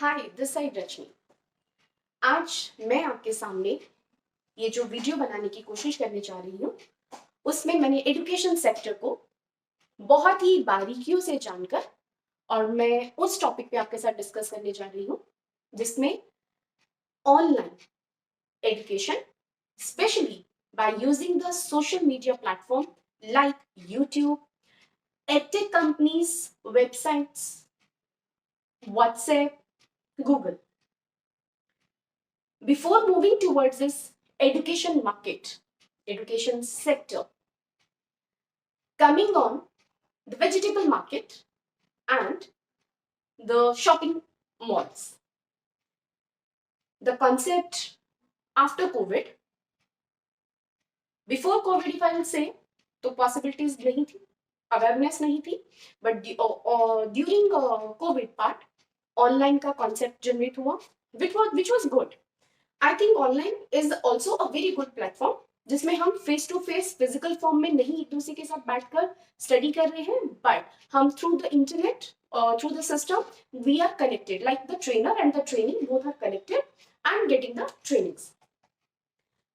Hi this side Rajni. आज मैं आपके सामने ये जो वीडियो बनाने की कोशिश करने जा रही हूँ उसमें मैंने एजुकेशन सेक्टर को बहुत ही बारीकियों से जानकर और मैं उस टॉपिक पे आपके साथ डिस्कस करने जा रही हूँ जिसमें online education specially by using the social media platform like YouTube, edtech companies, websites, WhatsApp, Google. Before moving towards this education market, education sector, coming on the vegetable market and the shopping malls. The concept after COVID, before COVID if I will say, तो possibilities नहीं थी, awareness नहीं थी, but during COVID part, online का concept generate हुआ, which was good. I think online is also a very good platform जिसमें हम face to face physical form में नहीं एक दूसरे के साथ बैठकर स्टडी कर रहे हैं बट हम through the internet through the system we are connected like the trainer and the training both are connected and getting the trainings.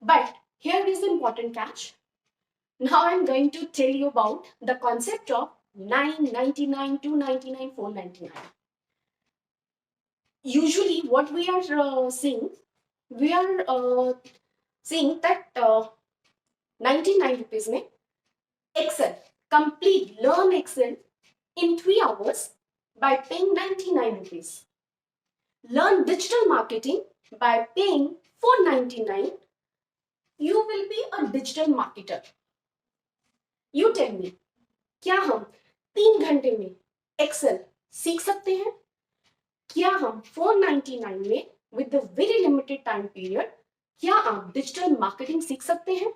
But here is the important catch. Now I'm going to tell you about the concept of 999, 299, 499. Usually what we are seeing, we are seeing that 99 rupees में Excel, complete learn Excel in 3 hours by paying 99 rupees. Learn digital marketing by paying 499. You will be a digital marketer. You tell me, क्या हम 3 घंटे में Excel सीख सकते हैं? क्या हम 499 में with the very limited time period क्या आप डिजिटल मार्केटिंग सीख सकते हैं?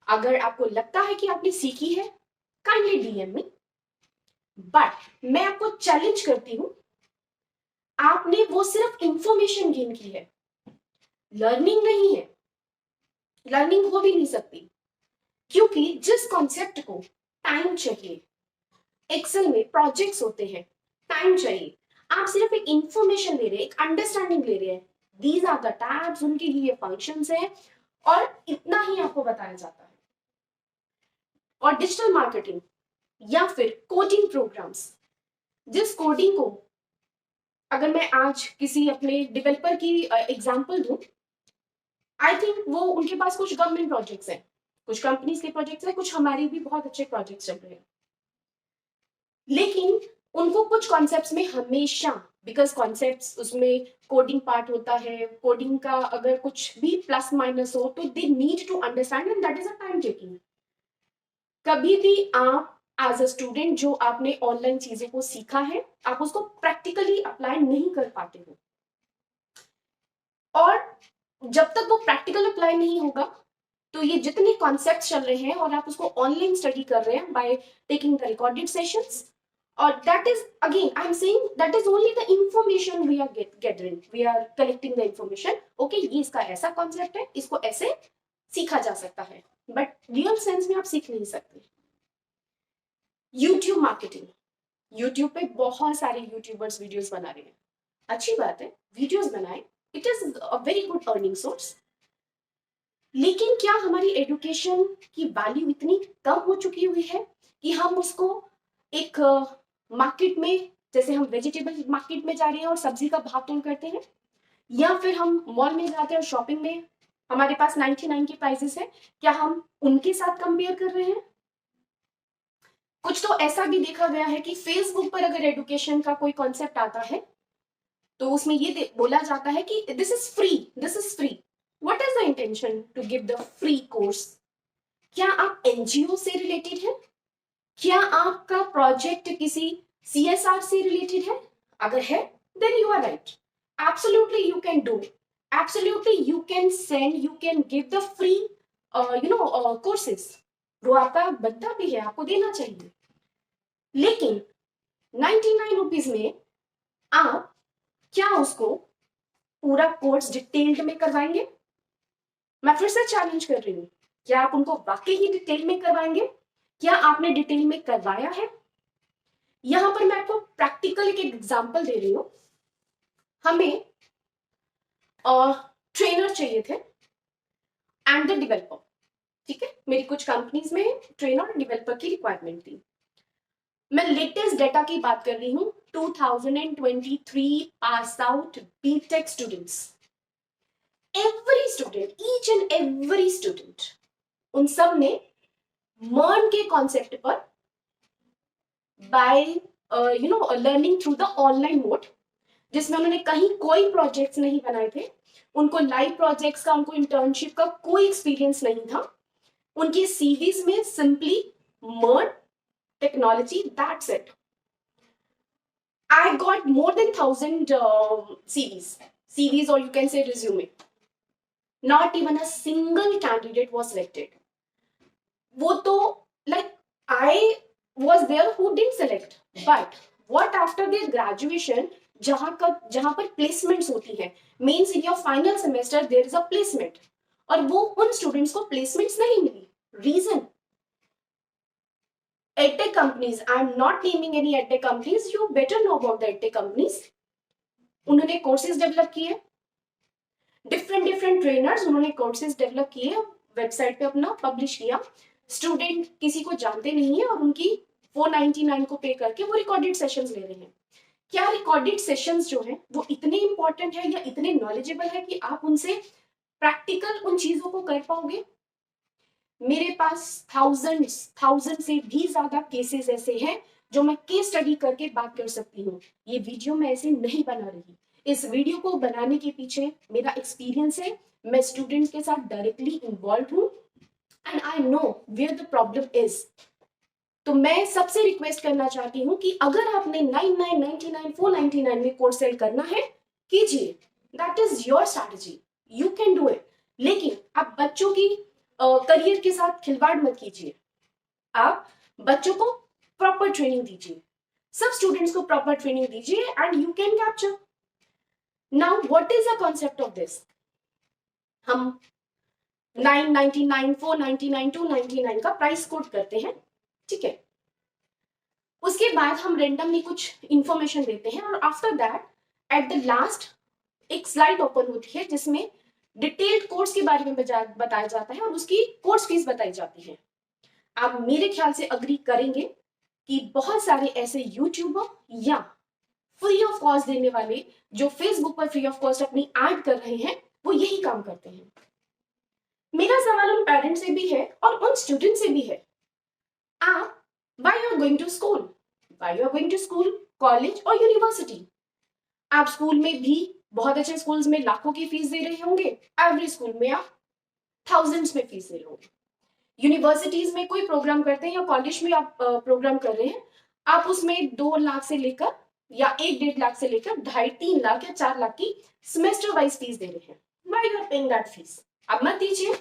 अगर आपको लगता है कि आपने सीखी है काइंडली डीएम मी. बट मैं आपको चैलेंज करती हूं, आपने वो सिर्फ इंफॉर्मेशन गेन की है, लर्निंग नहीं है. लर्निंग हो भी नहीं सकती क्योंकि जिस कॉन्सेप्ट को टाइम चाहिए, एक्सेल में प्रोजेक्ट्स होते हैं, टाइम चाहिए, आप सिर्फ एक इंफॉर्मेशन ले रहे हैं, एक अंडरस्टैंडिंग ले रहे हैं. दीज आर द टैब्स, उनके लिए फंक्शंस हैं और इतना ही आपको बताया जाता है. और डिजिटल मार्केटिंग या फिर कोडिंग प्रोग्राम्स, जिस कोडिंग को अगर मैं आज किसी अपने डेवलपर की एग्जांपल दूं, आई थिंक वो उनके पास कुछ गवर्नमेंट प्रोजेक्ट्स हैं, कुछ कंपनीज के प्रोजेक्ट्स हैं, कुछ हमारे भी बहुत अच्छे प्रोजेक्ट्स चल रहे हैं, लेकिन उनको कुछ कॉन्सेप्ट्स में हमेशा, बिकॉज कॉन्सेप्ट्स उसमें कोडिंग पार्ट होता है, कोडिंग का अगर कुछ भी प्लस माइनस हो तो they need to understand and that is a time taking. कभी भी आप एज अ स्टूडेंट जो आपने ऑनलाइन चीजें को सीखा है आप उसको प्रैक्टिकली अप्लाई नहीं कर पाते हो, और जब तक वो प्रैक्टिकल अप्लाई नहीं होगा तो ये जितने कॉन्सेप्ट चल रहे हैं और आप उसको ऑनलाइन स्टडी कर रहे हैं by taking the recorded sessions, और that is again I am saying that is only the information we are getting, we are collecting the information. Okay, ये इसका ऐसा कॉन्सेप्ट है, इसको ऐसे सीखा जा सकता है, बट रियल सेंस में आप सीख नहीं सकते. यूट्यूब मार्केटिंग, यूट्यूब पे बहुत सारे यूट्यूबर्स वीडियोस बना रहे हैं, अच्छी बात है, वीडियोस बनाए, it is a very good earning source. लेकिन क्या हमारी एजुकेशन की वैल्यू इतनी कम हो चुकी हुई है कि हम उसको एक मार्केट में, जैसे हम वेजिटेबल मार्केट में जा रहे हैं और सब्जी का भाव तोल करते हैं, या फिर हम मॉल में जाते हैं और शॉपिंग में हमारे पास 99 के प्राइसेस है, क्या हम उनके साथ कंपेयर कर रहे हैं? कुछ तो ऐसा भी देखा गया है कि फेसबुक पर अगर एजुकेशन का कोई कॉन्सेप्ट आता है तो उसमें ये बोला जाता है कि this is free, this is free. What is the intention to give the free course? क्या आप एनजीओ से रिलेटेड है? क्या आपका प्रोजेक्ट किसी सीएसआर से रिलेटेड है? अगर है then you are right, absolutely you can do it, absolutely you can send, you can give the free courses. वो आपका बनता भी है, आपको देना चाहिए. लेकिन 99 रुपीज में आप क्या उसको पूरा कोर्स डिटेल्ड में करवाएंगे? मैं फिर से चैलेंज कर रही हूँ, क्या आप उनको वाकई ही डिटेल में करवाएंगे? क्या आपने डिटेल में करवाया है? यहां पर मैं आपको प्रैक्टिकल एक एग्जांपल दे रही हूँ. हमें ट्रेनर चाहिए थे एंड द डेवलपर। ठीक है, मेरी कुछ कंपनीज में ट्रेनर और डेवलपर की रिक्वायरमेंट थी। मैं लेटेस्ट डेटा की बात कर रही हूँ, 2023 pass out BTech students, every student, each and every student, उन सब ने मर्न के कॉन्सेप्ट पर by learning through the online mode, जिसमें उन्होंने कहीं कोई प्रोजेक्ट्स नहीं बनाए थे, उनको लाइव प्रोजेक्ट्स का, उनको इंटर्नशिप का कोई एक्सपीरियंस नहीं था, उनकी सीवीज में सिंपली मर्न technology, that's it. I got more than 1,000 CVs, or you can say resume. Not even a single candidate was selected. वो तो like I was there who didn't select. But what after their graduation, जहाँ पर placements होती हैं, means in your final semester there is a placement, और वो उन students को placements नहीं मिली. Reason? EdTech companies, I am not naming any EdTech companies, you better know about the EdTech companies. उन्होंने कोर्सेज डेवलप किए, different trainers, उन्होंने courses develop किए, website पे अपना पब्लिश किया, स्टूडेंट किसी को जानते नहीं है और उनकी 499 को पे करके वो रिकॉर्डेड सेशंस ले रहे हैं। क्या रिकॉर्डेड सेशंस जो हैं वो इतने इंपॉर्टेंट है या इतने नॉलेजेबल है कि आप उनसे प्रैक्टिकल उन चीजों को कर पाओगे? मेरे पास थाउजेंड से भी ज्यादा केसेस ऐसे हैं जो मैं केस स्टडी करके बात कर सकती हूँ। ये वीडियो मैं ऐसे नहीं बना रही, इस वीडियो को बनाने के पीछे मेरा एक्सपीरियंस है, मैं स्टूडेंट के साथ डायरेक्टली इन्वॉल्व हूँ and I know where the problem is. तो मैं सबसे रिक्वेस्ट करना चाहती हूँ कि अगर आपने 99, 99, 499 में कोर्स सेल करना है, कीजिए, that is your strategy, you can do it. लेकिन आप बच्चों की करियर के साथ खिलवाड़ मत कीजिए, आप बच्चों को प्रॉपर ट्रेनिंग दीजिए, सब स्टूडेंट्स को प्रॉपर ट्रेनिंग दीजिए and you can capture. Now what is the concept of this? हम 999, 499, 299 का प्राइस कोट करते हैं, ठीक है, उसके बाद हम रेंडमली कुछ इंफॉर्मेशन देते हैं और after that at the last एक स्लाइड ओपन होती है जिसमें डिटेल्ड कोर्स के बारे में बताया जाता है और उसकी कोर्स फीस बताई जाती है। आप मेरे ख्याल से अग्री करेंगे कि बहुत सारे ऐसे यूट्यूबर या फ्री ऑफ कॉस्ट देने वाले जो फेसबुक पर फ्री ऑफ कॉस्ट अपनी ऐड कर रहे हैं, वो यही काम करते हैं। मेरा सवाल उन पेरेंट्स से भी है और उन स्टूडेंट से भी है, आप why you are going to school, why you are going to school, college और यूनिवर्सिटी? आप स्कूल में भी बहुत अच्छे स्कूल्स में लाखों की फीस दे रहे होंगे, एवरेज स्कूल में आप थाउजेंड्स में फीस दे रहे होंगे। यूनिवर्सिटीज में कोई प्रोग्राम करते हैं या कॉलेज में आप प्रोग्राम कर रहे हैं, आप उसमें 2 लाख से लेकर या 1-1.5 लाख से लेकर 2.5-3 लाख या 4 लाख की सेमेस्टर वाइज फीस दे रहे हैं। Why you are paying that fees? अब मत दीजिए।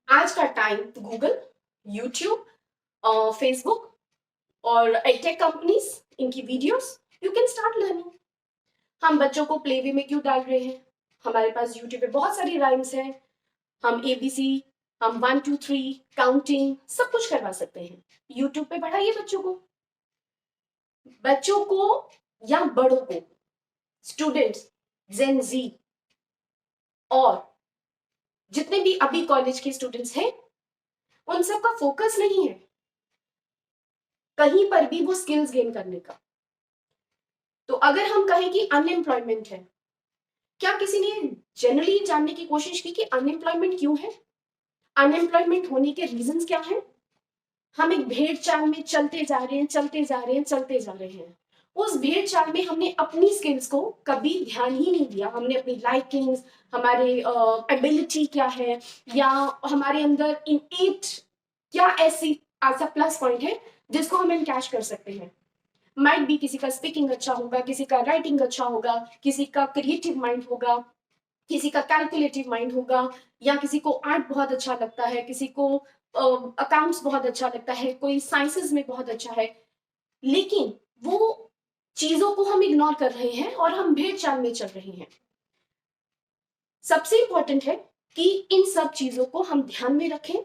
आज का टाइम गूगल, यूट्यूब, फेसबुक और एडटेक कंपनीज, इनकी videos, you can start learning. हम बच्चों को प्ले वे में क्यों डाल रहे हैं? हमारे पास यूट्यूब पे बहुत सारी राइम्स हैं, हम ABC, हम 1 2 3 काउंटिंग सब कुछ करवा सकते हैं। यूट्यूब पे पढ़ाइए बच्चों को या बड़ों को, स्टूडेंट्स, जेन जी और जितने भी अभी कॉलेज के स्टूडेंट्स हैं, उन सब का फोकस नहीं है कहीं पर भी वो स्किल्स गेन करने का। तो अगर हम कहें कि अनएम्प्लॉयमेंट है, क्या किसी ने जनरली जानने की कोशिश की कि अनएम्प्लॉयमेंट क्यों है? अनएम्प्लॉयमेंट होने के रीजंस क्या हैं? हम एक भेड़ चाल में चलते जा रहे हैं। उस भेड़ चाल में हमने अपनी स्किल्स को कभी ध्यान ही नहीं दिया, हमने अपनी लाइकिंग्स, हमारे एबिलिटी क्या है या हमारे अंदर इनएट क्या ऐसी प्लस पॉइंट है जिसको हम इनकैश कर सकते हैं। माइट बी किसी का स्पीकिंग अच्छा होगा, किसी का राइटिंग अच्छा होगा, किसी का क्रिएटिव माइंड होगा, किसी का कैलकुलेटिव माइंड होगा, या किसी को आर्ट बहुत अच्छा लगता है, किसी को अकाउंट्स बहुत अच्छा लगता है, कोई साइंसेस में बहुत अच्छा है। लेकिन वो चीजों को हम इग्नोर कर रहे हैं और हम भेड़ चाल में चल रहे हैं। सबसे इंपॉर्टेंट है कि इन सब चीजों को हम ध्यान में रखें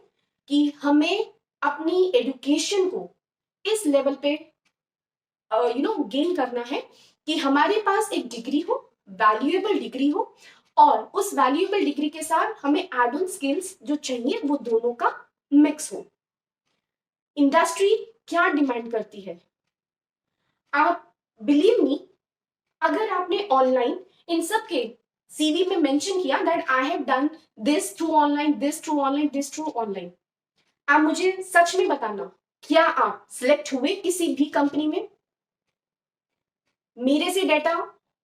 कि हमें अपनी एजुकेशन को इस लेवल पे गेन करना है कि हमारे पास एक डिग्री हो वैल्यूएबल डिग्री हो और उस वैल्यूएबल डिग्री के साथ हमें एड ऑन स्किल्स जो चाहिए वो दोनों का मिक्स हो। इंडस्ट्री क्या डिमांड करती है, आप बिलीव मी, अगर आपने ऑनलाइन इन सब के सीवी में मेंशन किया that I have done this through online, this through online, this through online, आप मुझे सच में बताना, क्या आप सिलेक्ट हुए किसी भी कंपनी में? मेरे से डेटा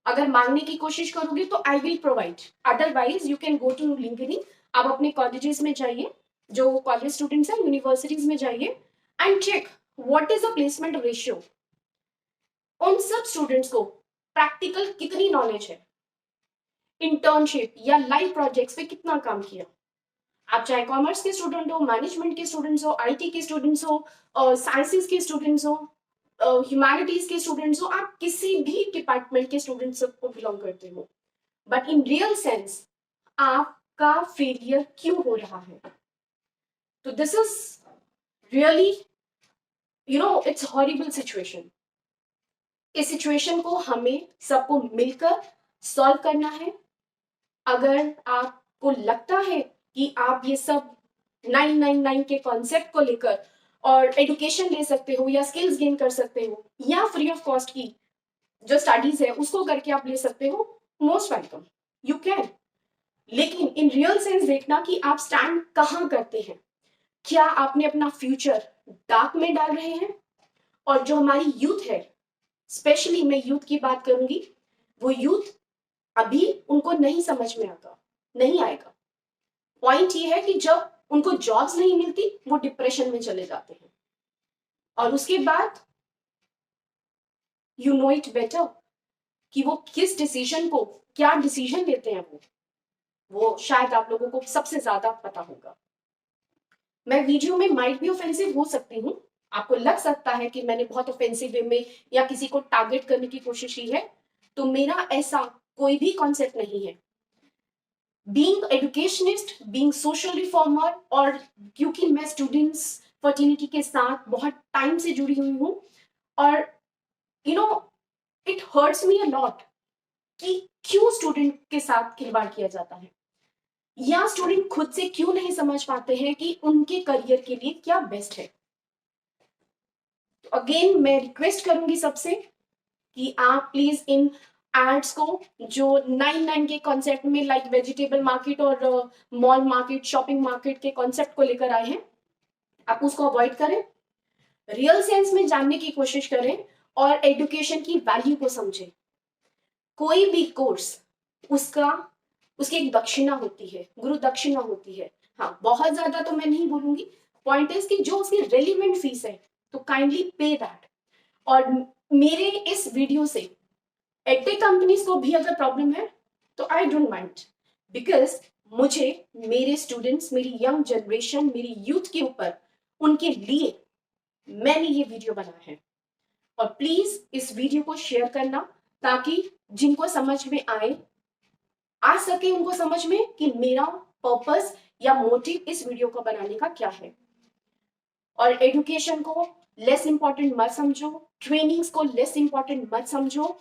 अगर मांगने की कोशिश करोगे तो I will provide, otherwise you can go to LinkedIn, आप अपने कॉलेजेस में जाइए, जो कॉलेज स्टूडेंट्स हैं यूनिवर्सिटीज में जाइए and check what is the placement ratio. उन सब स्टूडेंट्स को प्रैक्टिकल कितनी नॉलेज है, इंटर्नशिप या लाइव प्रोजेक्ट्स पे कितना काम किया। आप चाहे कॉमर्स के स्टूडेंट हो, मैनेजमेंट के स्टूडेंट्स हो, आईटी के स्टूडेंट्स हो, साइंसेस के स्टूडेंट्स हो, ह्यूमैनिटीज के स्टूडेंट्स हो, आप किसी भी डिपार्टमेंट के स्टूडेंट्स को बिलोंग करते हो, बट इन रियल सेंस आपका फेलियर क्यों हो रहा है? तो this is really it's horrible situation. इस सिचुएशन को हमें सबको मिलकर सॉल्व करना है। अगर आपको लगता है कि आप ये सब 999 के कॉन्सेप्ट को लेकर और एडुकेशन ले सकते हो या स्किल्स गेन कर सकते हो या फ्री ऑफ कॉस्ट की जो स्टडीज है उसको करके आप ले सकते हो, मोस्ट वेलकम, यू कैन। लेकिन इन रियल सेंस देखना कि आप स्टैंड कहाँ करते हैं। क्या आपने अपना फ्यूचर डार्क में डाल रहे हैं? और जो हमारी यूथ है, स्पेशली मैं यूथ की बात करूंगी, वो यूथ अभी उनको नहीं समझ में आता, नहीं आएगा। पॉइंट ये है कि जब उनको जॉब्स नहीं मिलती वो डिप्रेशन में चले जाते हैं और उसके बाद यू नो इट बेटर कि वो किस डिसीजन को, क्या डिसीजन लेते हैं वो शायद आप लोगों को सबसे ज्यादा पता होगा। मैं वीडियो में माइट भी ऑफेंसिव हो सकती हूँ, आपको लग सकता है कि मैंने बहुत ऑफेंसिव वे में या किसी को टारगेट करने की कोशिश की है, तो मेरा ऐसा कोई भी कॉन्सेप्ट नहीं है। Being educationist, being social reformer, और क्योंकि मैं स्टूडेंट्स फर्टिलिटी के साथ बहुत टाइम से जुड़ी हुई हूँ और you know it hurts me a lot कि क्यों स्टूडेंट के साथ खिलवाड़ किया जाता है या स्टूडेंट खुद से क्यों नहीं समझ पाते हैं कि उनके करियर के लिए क्या बेस्ट है। तो अगेन मैं रिक्वेस्ट करूंगी सबसे कि आप प्लीज इन एड्स को जो 99 के कॉन्सेप्ट में लाइक वेजिटेबल मार्केट और मॉल मार्केट, शॉपिंग मार्केट के कॉन्सेप्ट को लेकर आए हैं, आप उसको अवॉइड करें, रियल सेंस में जानने की कोशिश करें और एजुकेशन की वैल्यू को समझें। कोई भी कोर्स उसका उसकी एक दक्षिणा होती है, गुरु दक्षिणा होती है। हाँ, बहुत ज्यादा तो मैं नहीं बोलूंगी, पॉइंट इज कि जो उसकी रेलिवेंट फीस है तो काइंडली पे दैट। और मेरे इस वीडियो से एडटेक कंपनीज को भी अगर प्रॉब्लम है तो आई डोंट माइंड, बिकॉज मुझे मेरे स्टूडेंट्स, मेरी यंग जनरेशन, मेरी यूथ के ऊपर, उनके लिए मैंने ये वीडियो बनाया है। और प्लीज इस वीडियो को शेयर करना ताकि जिनको समझ में आए, आ सके उनको समझ में कि मेरा पर्पस या मोटिव इस वीडियो को बनाने का क्या है। और एजुकेशन को लेस इंपॉर्टेंट मत समझो, ट्रेनिंग्स को लेस इंपॉर्टेंट मत समझो।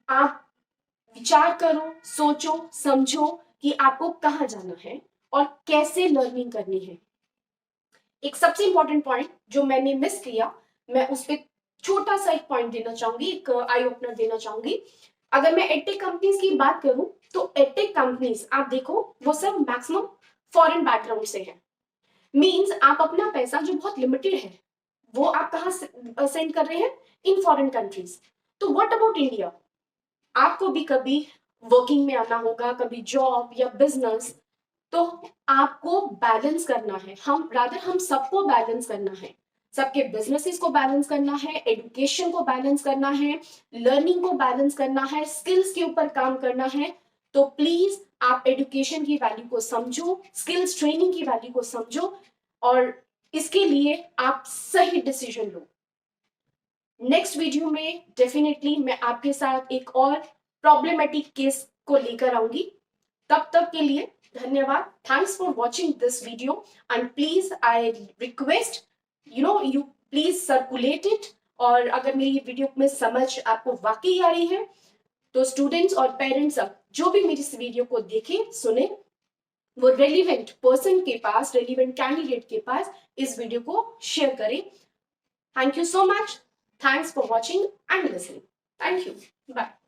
आप विचार करो, सोचो, समझो कि आपको कहाँ जाना है और कैसे लर्निंग करनी है। एक सबसे इंपॉर्टेंट पॉइंट जो मैंने मिस किया, मैं उस पर छोटा सा एक पॉइंट देना चाहूंगी, एक आई ओपनर देना चाहूंगी। अगर मैं एडटेक कंपनीज की बात करूं तो एडटेक कंपनीज आप देखो वो सब मैक्सिमम फॉरेन बैकग्राउंड से है। मींस आप अपना पैसा जो बहुत लिमिटेड है वो आप कहाँ सेंड कर रहे हैं? In foreign countries. तो व्हाट अबाउट इंडिया? आपको भी कभी वर्किंग में आना होगा, कभी जॉब या बिजनेस, तो आपको बैलेंस करना है, हम सबको बैलेंस करना है, सबके बिजनेसेस को बैलेंस करना है, एजुकेशन को बैलेंस करना है, लर्निंग को बैलेंस करना है, स्किल्स के ऊपर काम करना है। तो प्लीज आप एजुकेशन की वैल्यू को समझो, स्किल्स ट्रेनिंग की वैल्यू को समझो और इसके लिए आप सही डिसीजन लो। नेक्स्ट वीडियो में डेफिनेटली मैं आपके साथ एक और प्रॉब्लमेटिक केस को लेकर आऊंगी। तब तक के लिए धन्यवाद। Thanks for watching this video and please I request you please circulate it. और अगर मेरी वीडियो में समझ आपको वाकई आ रही है तो स्टूडेंट्स और पेरेंट्स अब जो भी मेरी इस वीडियो को देखें सुने, वो रेलिवेंट पर्सन के पास, रेलिवेंट कैंडिडेट के पास इस वीडियो को शेयर करें. Thank you so much. Thanks for watching and listening. Thank you. Bye.